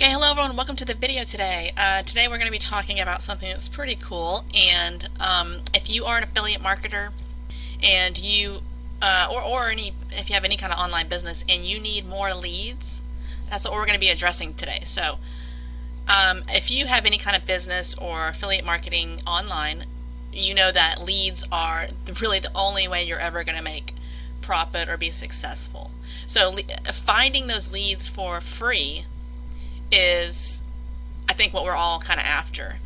Hey, hello everyone, welcome to the video today. Today we're going to be talking about something that's pretty cool, and if you are an affiliate marketer and you, if you have any kind of online business and you need more leads, that's what we're going to be addressing today. So if you have any kind of business or affiliate marketing online, you know that leads are really the only way you're ever going to make profit or be successful. So finding those leads for free is, I think, what we're all kind of after.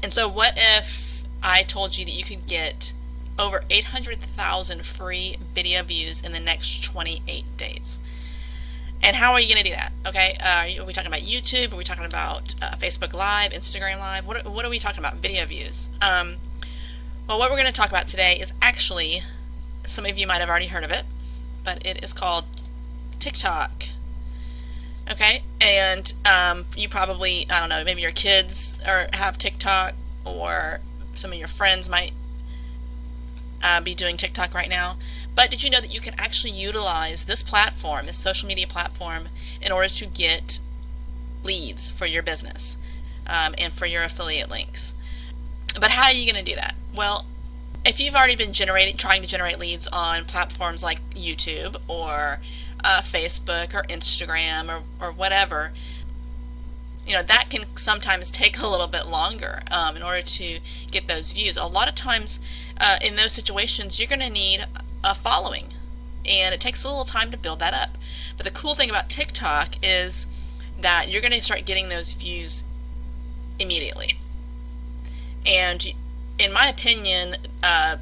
And so what if I told you that you could get over 800,000 free video views in the next 28 days? And how are you going to do that? Okay, are we talking about YouTube? Are we talking about Facebook Live, Instagram Live? What are we talking about? Video views. Well, what we're going to talk about today is actually, some of you might have already heard of it, but it is called TikTok. Okay, and you probably, I don't know, maybe your kids have TikTok, or some of your friends might be doing TikTok right now. But did you know that you can actually utilize this platform, this social media platform, in order to get leads for your business and for your affiliate links? But how are you going to do that? Well, if you've already been trying to generate leads on platforms like YouTube or Facebook or Instagram or whatever, you know, that can sometimes take a little bit longer in order to get those views. A lot of times in those situations you're going to need a following, and it takes a little time to build that up. But the cool thing about TikTok is that you're going to start getting those views immediately. And in my opinion,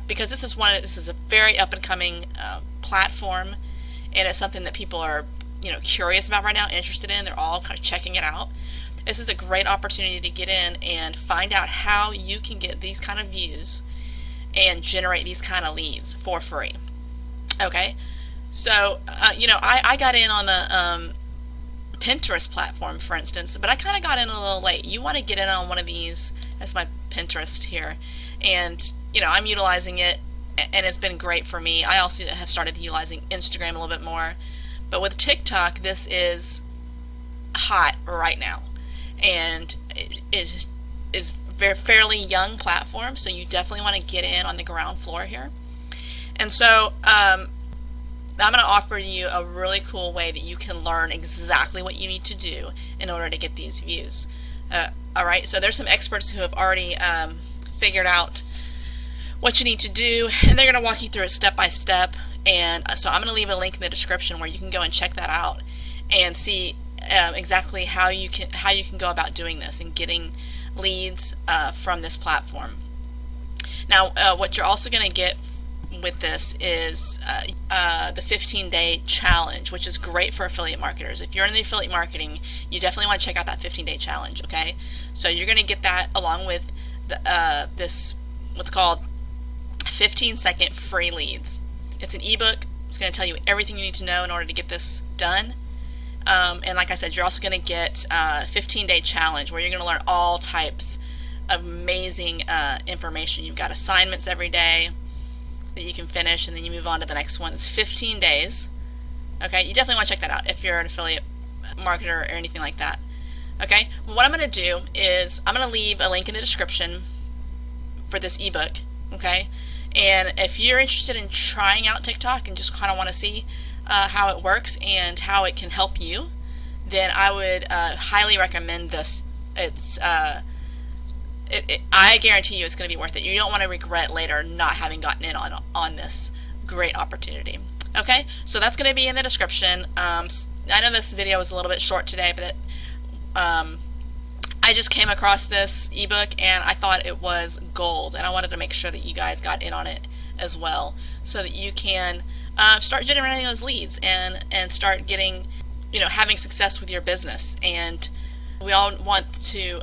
because this is a very up and coming platform, and it's something that people are, curious about right now, interested in. They're all kind of checking it out. This is a great opportunity to get in and find out how you can get these kind of views and generate these kind of leads for free. Okay, so I got in on the Pinterest platform, for instance, but I kind of got in a little late. You want to get in on one of these. That's my Pinterest here, and I'm utilizing it, and it's been great for me. I also have started utilizing Instagram a little bit more, but with TikTok, this is hot right now, and it is very fairly young platform, so you definitely want to get in on the ground floor here. And so I'm going to offer you a really cool way that you can learn exactly what you need to do in order to get these views. All right, so there's some experts who have already figured out what you need to do, and they're going to walk you through it step by step. And so I'm going to leave a link in the description where you can go and check that out and see exactly how you can go about doing this and getting leads from this platform. Now, what you're also going to get with this is the 15-day challenge, which is great for affiliate marketers. If you're in the affiliate marketing, you definitely want to check out that 15-day challenge. Okay, so you're going to get that along with this what's called 15-second free leads. It's an ebook. It's going to tell you everything you need to know in order to get this done. And like I said, you're also going to get a 15-day challenge where you're going to learn all types of amazing information. You've got assignments every day that you can finish, and then you move on to the next one. It's 15 days. Okay, you definitely want to check that out if you're an affiliate marketer or anything like that. Okay, well, what I'm going to do is I'm going to leave a link in the description for this ebook. Okay, and if you're interested in trying out TikTok and just kind of want to see how it works and how it can help you, then I would highly recommend this. It's I guarantee you it's going to be worth it. You don't want to regret later not having gotten in on this great opportunity. Okay, so that's going to be in the description. I know this video was a little bit short today, but I just came across this ebook and I thought it was gold, and I wanted to make sure that you guys got in on it as well, so that you can start generating those leads and start getting, having success with your business. And we all want to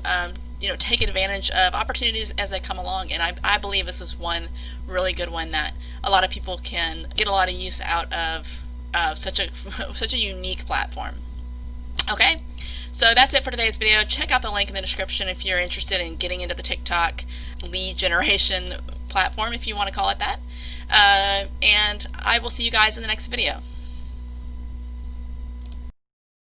take advantage of opportunities as they come along, and I believe this is one really good one that a lot of people can get a lot of use out of such a unique platform. Okay, so that's it for today's video. Check out the link in the description if you're interested in getting into the TikTok lead generation platform, if you want to call it that. And I will see you guys in the next video.